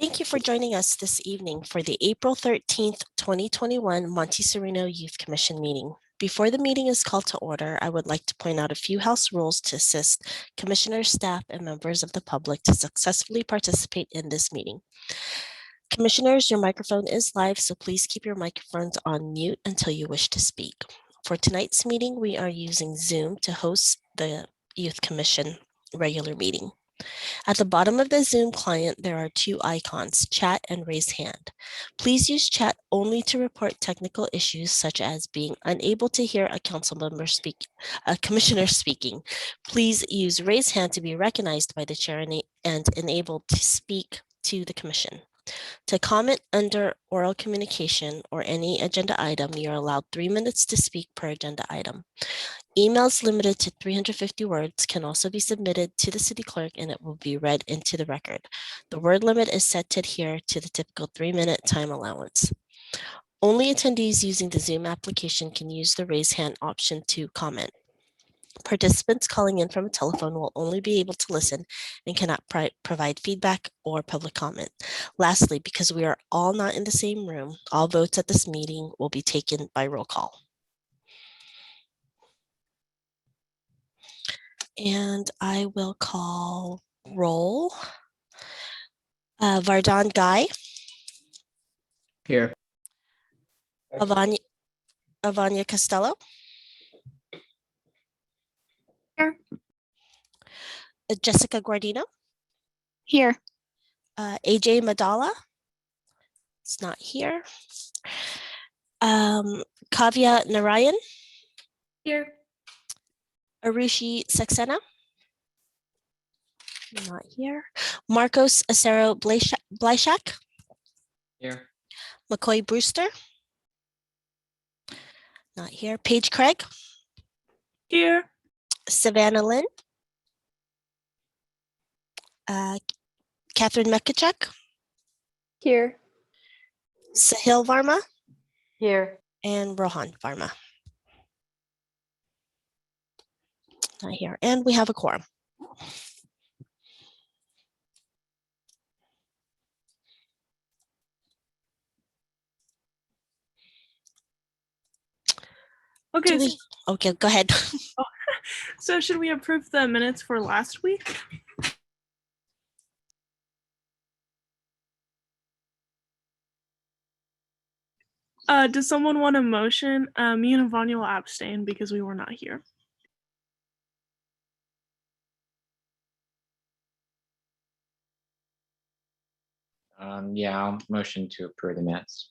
Thank you for joining us this evening for the April 13th, 2021 Monte Sereno Youth Commission meeting. Before the meeting is called to order, I would like to point out a few house rules to assist commissioners, staff, and members of the public to successfully participate in this meeting. Commissioners, your microphone is live, so please keep your microphones on mute until you wish to speak. For tonight's meeting, we are using Zoom to host the Youth Commission regular meeting. At the bottom of the Zoom client, there are two icons, chat and raise hand. Please use chat only to report technical issues such as being unable to hear a council member speak, a commissioner speaking. Please use raise hand to be recognized by the chair and enabled to speak to the commission. To comment under oral communication or any agenda item, you're allowed 3 minutes to speak per agenda item. Emails limited to 350 words can also be submitted to the city clerk and it will be read into the record. The word limit is set to adhere to the typical 3-minute time allowance. Only attendees using the Zoom application can use the raise hand option to comment. Participants calling in from a telephone will only be able to listen and cannot provide feedback or public comment. Lastly, because we are all not in the same room, all votes at this meeting will be taken by roll call. And I will call roll. Vardon Guy. Here. Avanya Costello. Here. Jessica Guardino. Here. AJ Madala. It's not here. Kavya Narayan. Here. Arushi Saxena. Not here. Marcos Acero Blyshak. Here. McCoy Brewster. Not here. Paige Craig. Here. Savannah Lynn. Catherine Mekachuk. Here. Sahil Varma. Here. And Rohan Varma. Not here. And we have a quorum. Okay. Okay, go ahead. So should we approve the minutes for last week? Does someone want a motion? Me and Avanya will abstain because we were not here. Yeah, I'll motion to approve the minutes.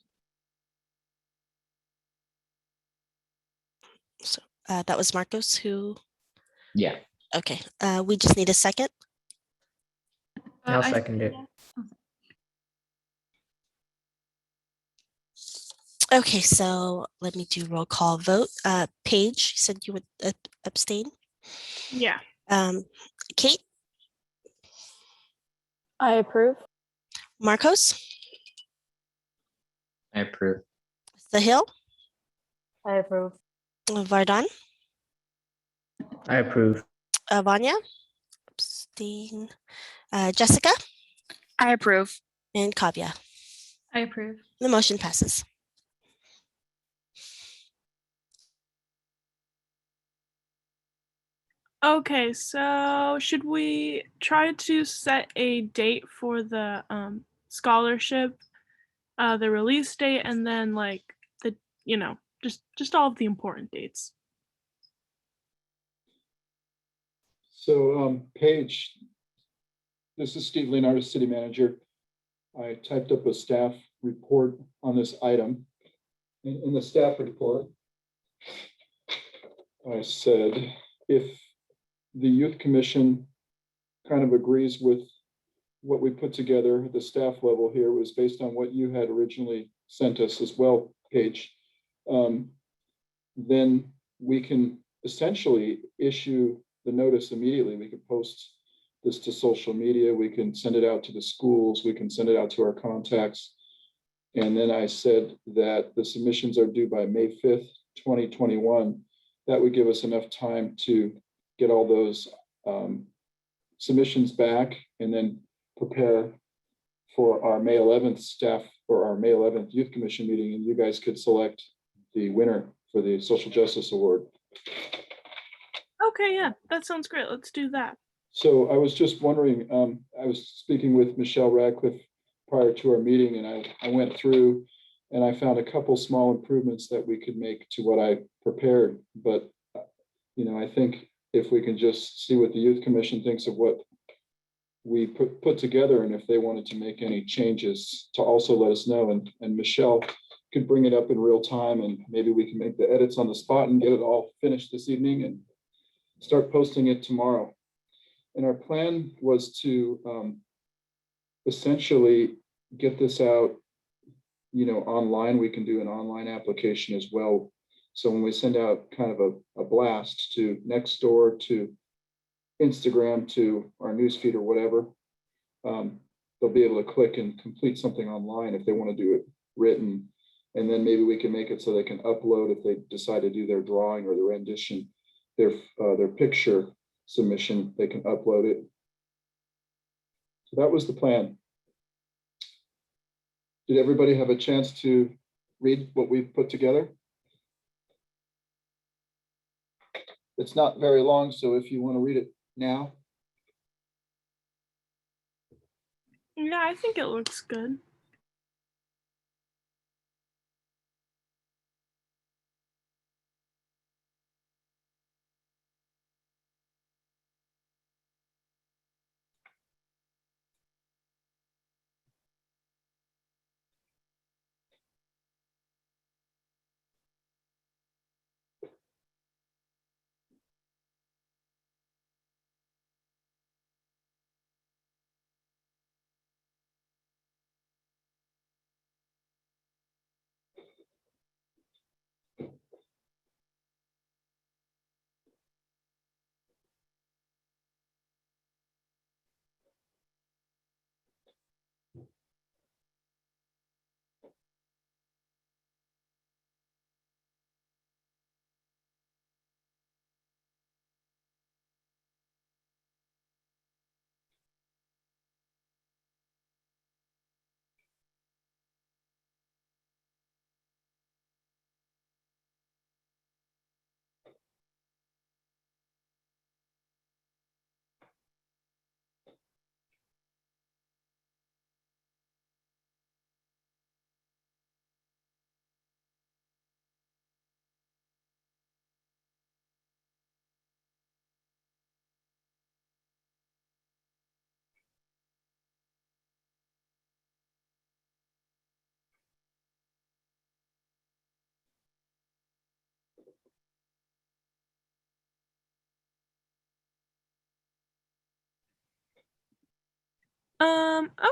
So that was Marcos who. Yeah. Okay, we just need a second. I'll second it. Okay, so let me do roll call vote. Paige, you said you would abstain? Yeah. Kate? I approve. Marcos? I approve. Sahil? I approve. Vardon? I approve. Vanya? Abstain. Jessica? I approve. And Kavya? I approve. The motion passes. Okay, so should we try to set a date for the scholarship, the release date, and then like the, just all of the important dates? So Paige, this is Steve Leonardo, City Manager. I typed up a staff report on this item. In the staff report, I said, if the Youth Commission kind of agrees with what we put together, the staff level here was based on what you had originally sent us as well, Paige, then we can essentially issue the notice immediately. We could post this to social media. We can send it out to the schools. We can send it out to our contacts. And then I said that the submissions are due by May 5th, 2021. That would give us enough time to get all those submissions back and then prepare for our May 11th staff or our May 11th Youth Commission meeting, and you guys could select the winner for the Social Justice Award. Okay, yeah, that sounds great. Let's do that. So I was just wondering, I was speaking with Michelle Radcliffe prior to our meeting, and I went through and I found a couple small improvements that we could make to what I prepared. But, I think if we can just see what the Youth Commission thinks of what we put together, and if they wanted to make any changes, to also let us know. And Michelle could bring it up in real time, and maybe we can make the edits on the spot and get it all finished this evening and start posting it tomorrow. And our plan was to essentially get this out, online. We can do an online application as well. So when we send out kind of a blast to Nextdoor, to Instagram, to our newsfeed or whatever, they'll be able to click and complete something online if they want to do it written. And then maybe we can make it so they can upload, if they decide to do their drawing or their rendition, their picture submission, they can upload it. So that was the plan. Did everybody have a chance to read what we've put together? It's not very long, so if you want to read it now. Yeah, I think it looks good.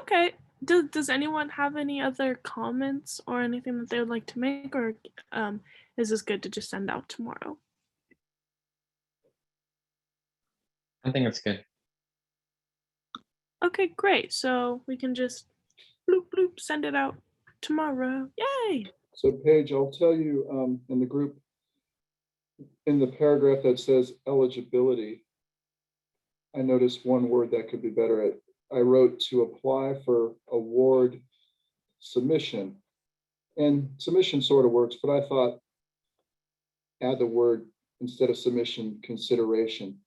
Okay. Does anyone have any other comments or anything that they would like to make, or is this good to just send out tomorrow? I think it's good. Okay, great. So we can just bloop bloop send it out tomorrow. Yay! So Paige, I'll tell you, in the group, in the paragraph that says eligibility, I noticed one word that could be better. I wrote to apply for award submission, and submission sort of works, but I thought add the word, instead of submission, consideration.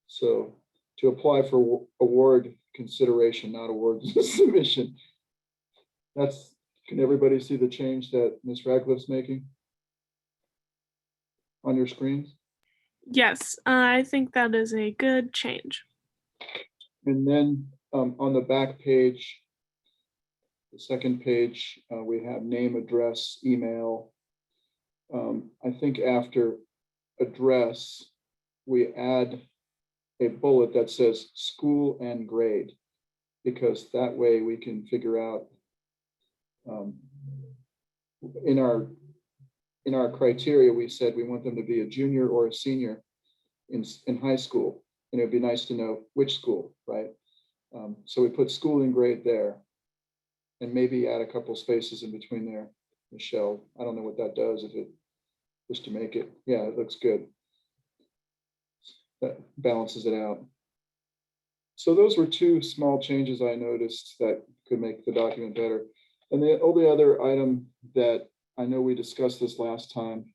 So to apply for award consideration, not award submission. Can everybody see the change that Ms. Radcliffe's making on your screens? Yes, I think that is a good change. And then on the back page, the second page, we have name, address, email. I think after address, we add a bullet that says school and grade, because that way we can figure out in our criteria, we said we want them to be a junior or a senior in high school, and it'd be nice to know which school, right? So we put school and grade there, and maybe add a couple spaces in between there. Michelle, I don't know what that does, if it just to make it, yeah, it looks good. That balances it out. So those were two small changes I noticed that could make the document better. And the only other item that I know we discussed this last time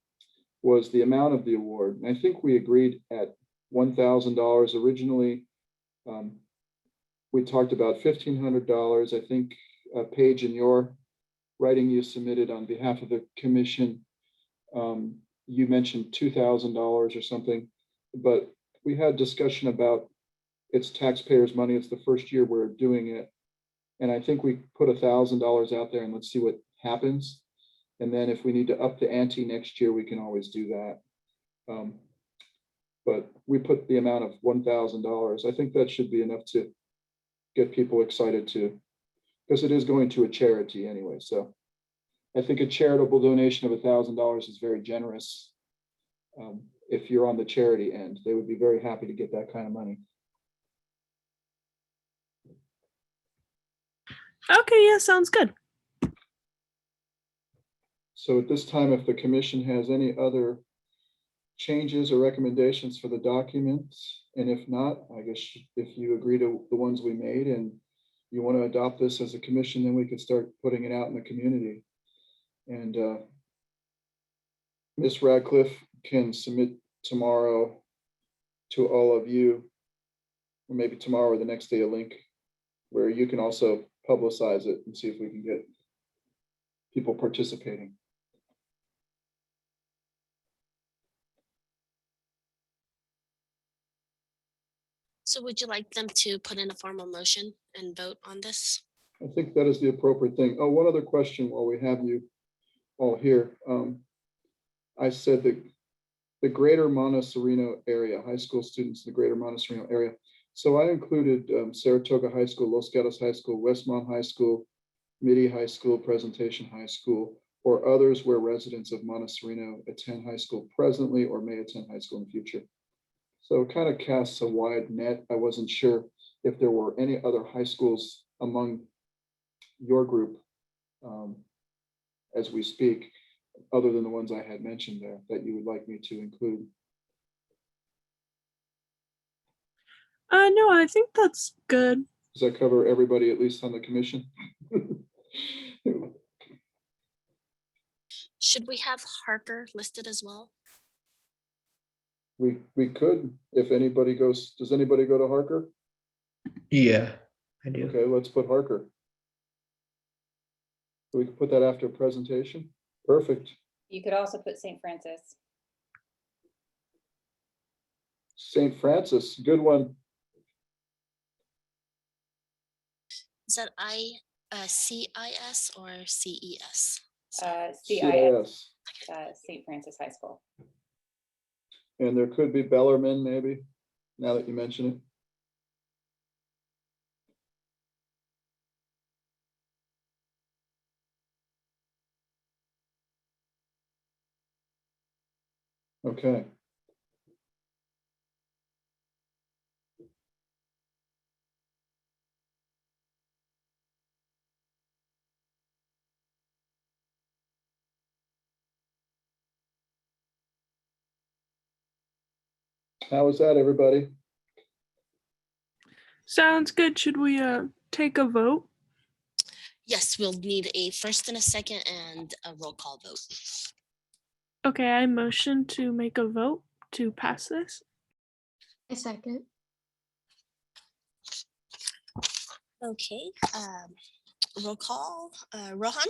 was the amount of the award. And I think we agreed at $1,000 originally. We talked about $1,500. I think Paige, in your writing you submitted on behalf of the commission, you mentioned $2,000 or something, but we had discussion about it's taxpayers' money. It's the first year we're doing it. And I think we put $1,000 out there and let's see what happens. And then if we need to up the ante next year, we can always do that. But we put the amount of $1,000. I think that should be enough to get people excited too, because it is going to a charity anyway. So I think a charitable donation of $1,000 is very generous. If you're on the charity end, they would be very happy to get that kind of money. Okay, yeah, sounds good. So at this time, if the commission has any other changes or recommendations for the documents, and if not, I guess if you agree to the ones we made and you want to adopt this as a commission, then we could start putting it out in the community. And Ms. Radcliffe can submit tomorrow to all of you, or maybe tomorrow or the next day, a link where you can also publicize it and see if we can get people participating. So would you like them to put in a formal motion and vote on this? I think that is the appropriate thing. Oh, one other question while we have you all here. I said that the greater Monte Sereno area, high school students in the greater Monte Sereno area. So I included Saratoga High School, Los Gatos High School, Westmont High School, Midi High School, Presentation High School, or others where residents of Monte Sereno attend high school presently or may attend high school in the future. So it kind of casts a wide net. I wasn't sure if there were any other high schools among your group as we speak, other than the ones I had mentioned there, that you would like me to include. No, I think that's good. Does that cover everybody, at least on the commission? Should we have Harker listed as well? We could, if anybody goes, does anybody go to Harker? Yeah, I do. Okay, let's put Harker. We can put that after presentation. Perfect. You could also put St. Francis. St. Francis, good one. Is that CIS or CES? CIS, CIS. St. Francis High School. And there could be Bellarmine, maybe, now that you mention it. Okay. How was that, everybody? Sounds good. Should we take a vote? Yes, we'll need a first and a second and a roll call vote. Okay, I motion to make a vote to pass this. A second. Okay, roll call. Rohan,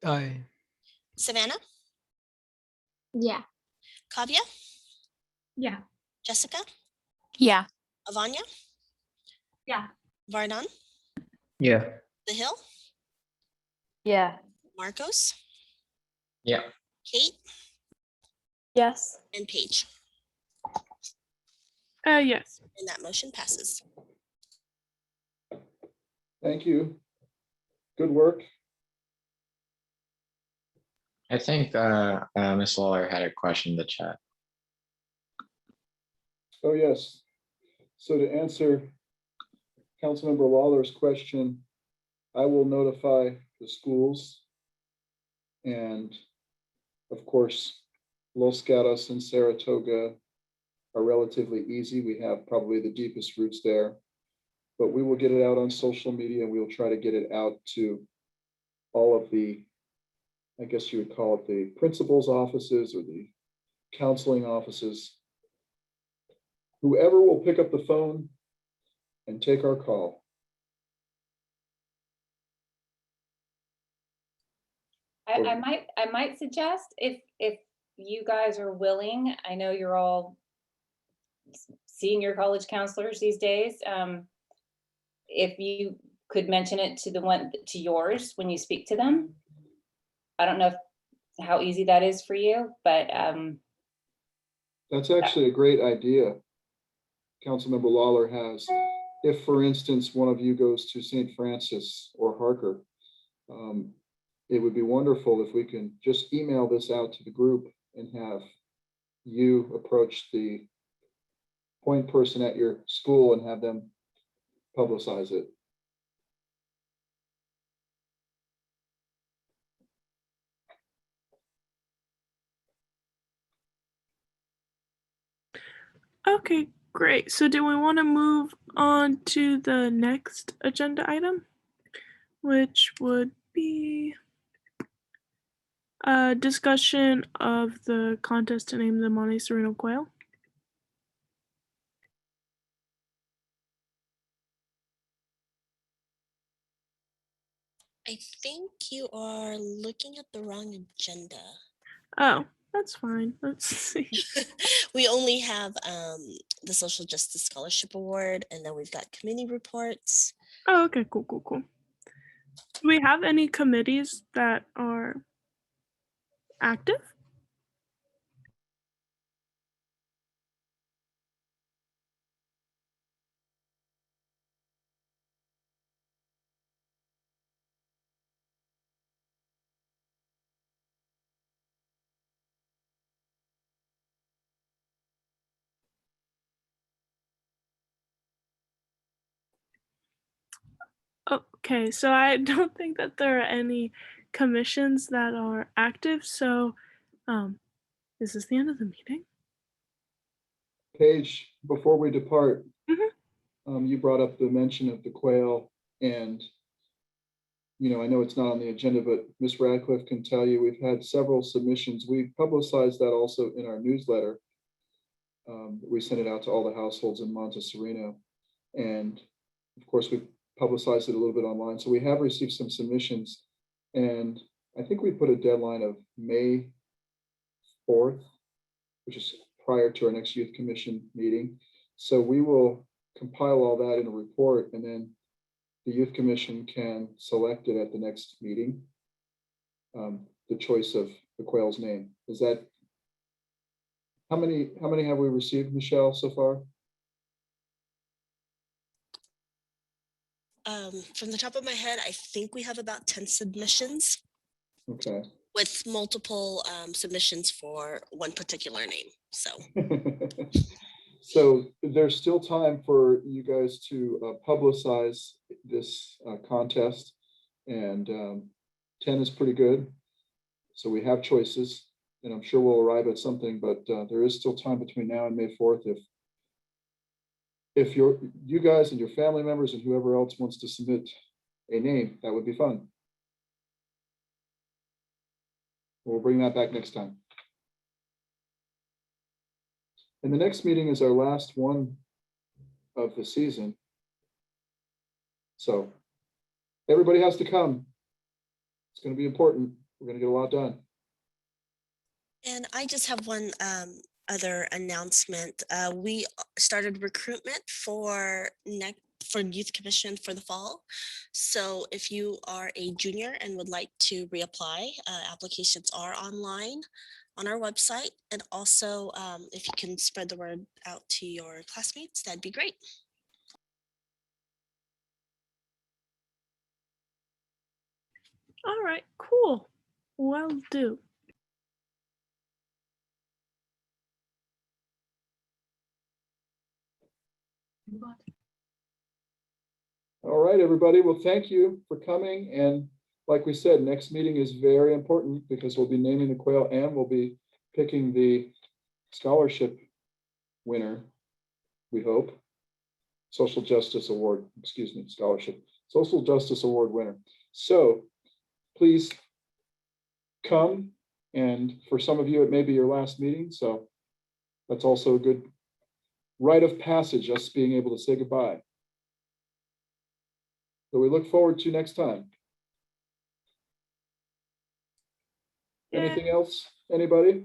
Aye. Savannah, Yeah. Kavya, Yeah. Jessica, Yeah. Avanya, Yeah. Vardan, Yeah. The Hill, Yeah. Marcos, Yeah, Kate, Yes. and Paige. Yes. And that motion passes. Thank you. Good work. I think Ms. Lawler had a question in the chat. Oh, yes. So to answer Councilmember Lawler's question, I will notify the schools. And of course, Los Gatos and Saratoga are relatively easy. We have probably the deepest roots there. but we will get it out on social media, and we will try to get it out to all of the, I guess you would call it the principal's offices or the counseling offices. Whoever will pick up the phone and take our call. I might suggest if you guys are willing, I know you're all senior college counselors these days. If you could mention it to yours when you speak to them. I don't know how easy that is for you, but That's actually a great idea. Councilmember Lawler has, if for instance, one of you goes to St. Francis or Harker, it would be wonderful if we can just email this out to the group and have you approach the point person at your school and have them publicize it. Okay, great. So do we want to move on to the next agenda item, which would be a discussion of the contest to name the Monte Sereno quail? I think you are looking at the wrong agenda. Oh, that's fine. Let's see. We only have the Social Justice Scholarship Award, and then we've got committee reports. Oh, okay, cool. Do we have any committees that are active? Okay, so I don't think that there are any commissions that are active. So, is this the end of the meeting? Paige, before we depart, Mhm. you brought up the mention of the quail, and I know it's not on the agenda, but Ms. Radcliffe can tell you we've had several submissions. We publicized that also in our newsletter. We sent it out to all the households in Monte Sereno, and of course we publicized it a little bit online. So we have received some submissions, and I think we put a deadline of May 4th, which is prior to our next youth commission meeting. So we will compile all that in a report, and then the youth commission can select it at the next meeting. The choice of the quail's name. Is that, how many have we received, Michelle, so far? From the top of my head, I think we have about 10 submissions Okay. with multiple submissions for one particular name. So So there's still time for you guys to publicize this contest, and 10 is pretty good. So we have choices, and I'm sure we'll arrive at something, but there is still time between now and May 4th. If you guys and your family members and whoever else wants to submit a name, that would be fun. We'll bring that back next time. And the next meeting is our last one of the season. So everybody has to come. It's going to be important. We're going to get a lot done. And I just have one other announcement. We started recruitment for youth commission for the fall. So if you are a junior and would like to reapply, applications are online on our website. And also if you can spread the word out to your classmates, that'd be great. All right, cool. Will do. All right, everybody. Well, thank you for coming. And like we said, next meeting is very important because we'll be naming the quail and we'll be picking the scholarship winner, we hope. Social Justice Award, excuse me, scholarship, Social Justice Award winner. So please come, and for some of you, it may be your last meeting, so that's also a good rite of passage, us being able to say goodbye. So we look forward to next time. Yeah. Anything else, anybody?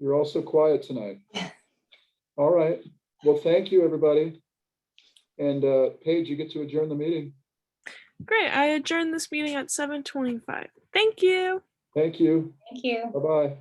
You're all so quiet tonight. All right, well, thank you, everybody. And Paige, you get to adjourn the meeting. Great. I adjourn this meeting at 7:25. Thank you. Thank you. Thank you. Bye-bye.